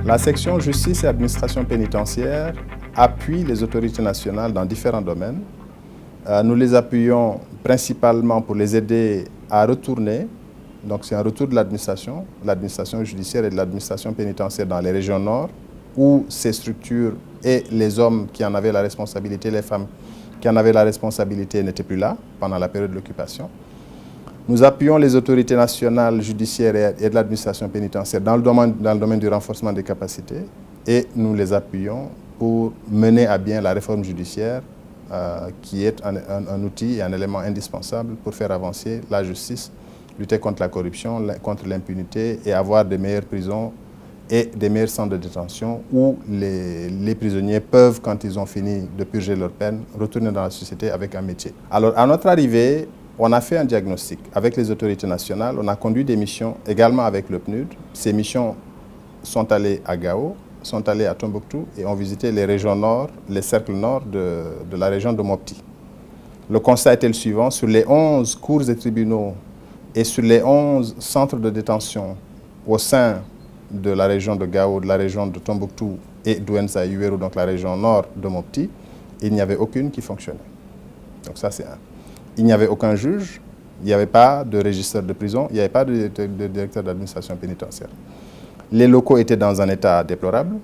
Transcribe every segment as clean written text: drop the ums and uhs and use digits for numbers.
La section justice et administration pénitentiaire appuie les autorités nationales dans différents domaines. Nous les appuyons principalement pour les aider à retourner, donc c'est un retour de l'administration judiciaire et de l'administration pénitentiaire dans les régions nord, où ces structures et les hommes qui en avaient la responsabilité, les femmes qui en avaient la responsabilité n'étaient plus là pendant la période de l'occupation. Nous appuyons les autorités nationales judiciaires et de l'administration pénitentiaire dans le domaine du renforcement des capacités et nous les appuyons pour mener à bien la réforme judiciaire qui est un outil et un élément indispensable pour faire avancer la justice, lutter contre la corruption, contre l'impunité et avoir de meilleures prisons et des meilleurs centres de détention où les prisonniers peuvent, quand ils ont fini de purger leur peine, retourner dans la société avec un métier. Alors, à notre arrivée, on a fait un diagnostic avec les autorités nationales, on a conduit des missions également avec le PNUD. Ces missions sont allées à Gao, sont allées à Tombouctou et ont visité les régions nord, les cercles nord de la région de Mopti. Le constat était le suivant, sur les 11 cours et tribunaux et sur les 11 centres de détention au sein de la région de Gao, de la région de Tombouctou et d'Ouenza Yuero, donc la région nord de Mopti, il n'y avait aucune qui fonctionnait. Donc ça c'est un. Il n'y avait aucun juge, il n'y avait pas de régisseur de prison, il n'y avait pas de directeur d'administration pénitentiaire. Les locaux étaient dans un état déplorable,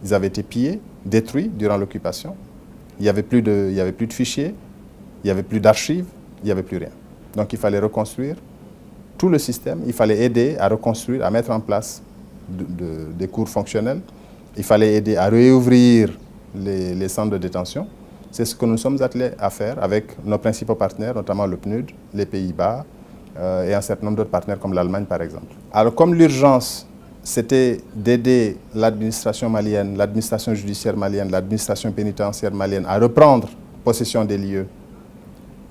ils avaient été pillés, détruits durant l'occupation. Il n'y avait plus de fichiers, il n'y avait plus d'archives, il n'y avait plus rien. Donc il fallait reconstruire tout le système, il fallait aider à reconstruire, à mettre en place des cours fonctionnels, il fallait aider à réouvrir les centres de détention. C'est ce que nous sommes attelés à faire avec nos principaux partenaires, notamment le PNUD, les Pays-Bas et un certain nombre d'autres partenaires comme l'Allemagne par exemple. Alors comme l'urgence, c'était d'aider l'administration malienne, l'administration judiciaire malienne, l'administration pénitentiaire malienne à reprendre possession des lieux.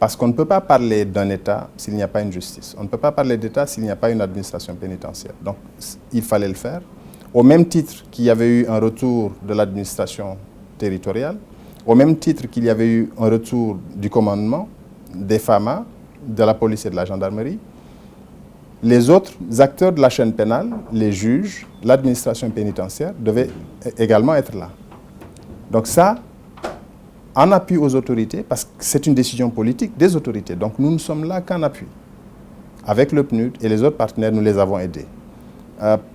Parce qu'on ne peut pas parler d'un État s'il n'y a pas une justice. On ne peut pas parler d'État s'il n'y a pas une administration pénitentiaire. Donc il fallait le faire. Au même titre qu'il y avait eu un retour de l'administration territoriale, au même titre qu'il y avait eu un retour du commandement, des FAMA, de la police et de la gendarmerie, les autres acteurs de la chaîne pénale, les juges, l'administration pénitentiaire, devaient également être là. Donc ça, en appui aux autorités, parce que c'est une décision politique des autorités. Donc nous ne sommes là qu'en appui. Avec le PNUD et les autres partenaires, nous les avons aidés.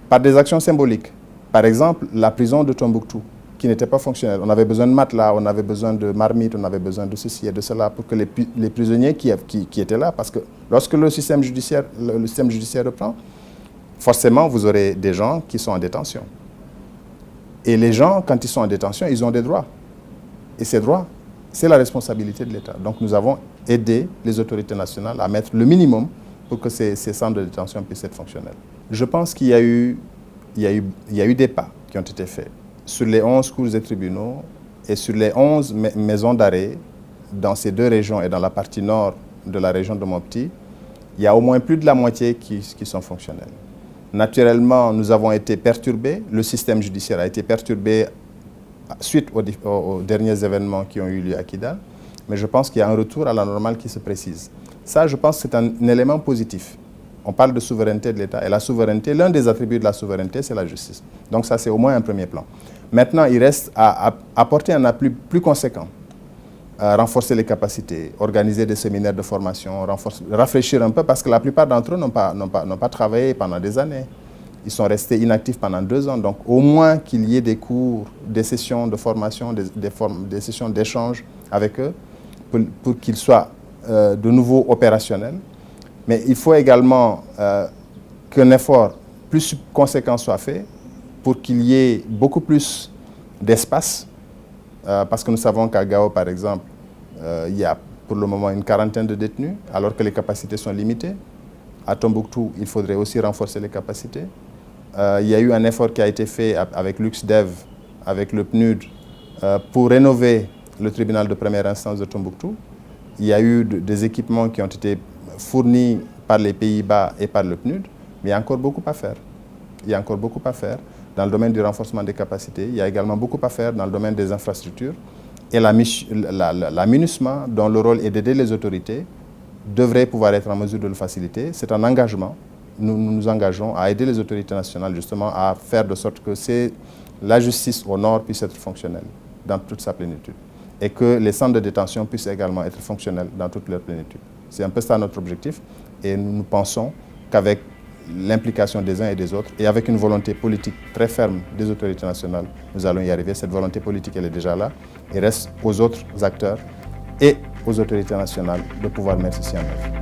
Par des actions symboliques. Par exemple, la prison de Tombouctou, qui n'était pas fonctionnelle. On avait besoin de matelas, on avait besoin de marmites, on avait besoin de ceci et de cela pour que les prisonniers qui étaient là, parce que lorsque le système judiciaire reprend, forcément vous aurez des gens qui sont en détention. Et les gens, quand ils sont en détention, ils ont des droits. Et ces droits, c'est la responsabilité de l'État. Donc nous avons aidé les autorités nationales à mettre le minimum pour que ces centres de détention puissent être fonctionnels. Je pense qu'il y a eu des pas qui ont été faits sur les 11 cours et tribunaux et sur les 11 maisons d'arrêt dans ces deux régions et dans la partie nord de la région de Mopti, il y a au moins plus de la moitié qui sont fonctionnels. Naturellement, nous avons été perturbés, le système judiciaire a été perturbé suite aux derniers événements qui ont eu lieu à Kidal, mais je pense qu'il y a un retour à la normale qui se précise. Ça, je pense que c'est un élément positif. On parle de souveraineté de l'État et la souveraineté, l'un des attributs de la souveraineté, c'est la justice. Donc ça, c'est au moins un premier plan. Maintenant, il reste à apporter un appui plus conséquent, renforcer les capacités, organiser des séminaires de formation, rafraîchir un peu, parce que la plupart d'entre eux n'ont pas travaillé pendant des années. Ils sont restés inactifs pendant 2 ans. Donc au moins qu'il y ait des cours, des sessions de formation, des sessions d'échange avec eux, pour qu'ils soient de nouveau opérationnels. Mais il faut également qu'un effort plus conséquent soit fait pour qu'il y ait beaucoup plus d'espace, parce que nous savons qu'à Gao, par exemple, il y a pour le moment une quarantaine de détenus, alors que les capacités sont limitées. À Tombouctou, il faudrait aussi renforcer les capacités. Il y a eu un effort qui a été fait avec l'UXDEV, avec le PNUD, pour rénover le tribunal de première instance de Tombouctou. Il y a eu des équipements qui ont été fournis par les Pays-Bas et par le PNUD, mais il y a encore beaucoup à faire. Il y a encore beaucoup à faire dans le domaine du renforcement des capacités. Il y a également beaucoup à faire dans le domaine des infrastructures. Et la MINUSMA, dont le rôle est d'aider les autorités, devrait pouvoir être en mesure de le faciliter. C'est un engagement nous nous engageons à aider les autorités nationales justement à faire de sorte que la justice au nord puisse être fonctionnelle dans toute sa plénitude et que les centres de détention puissent également être fonctionnels dans toute leur plénitude. C'est un peu ça notre objectif et nous pensons qu'avec l'implication des uns et des autres et avec une volonté politique très ferme des autorités nationales, nous allons y arriver. Cette volonté politique, elle est déjà là. Il reste aux autres acteurs et aux autorités nationales de pouvoir mettre ceci en œuvre.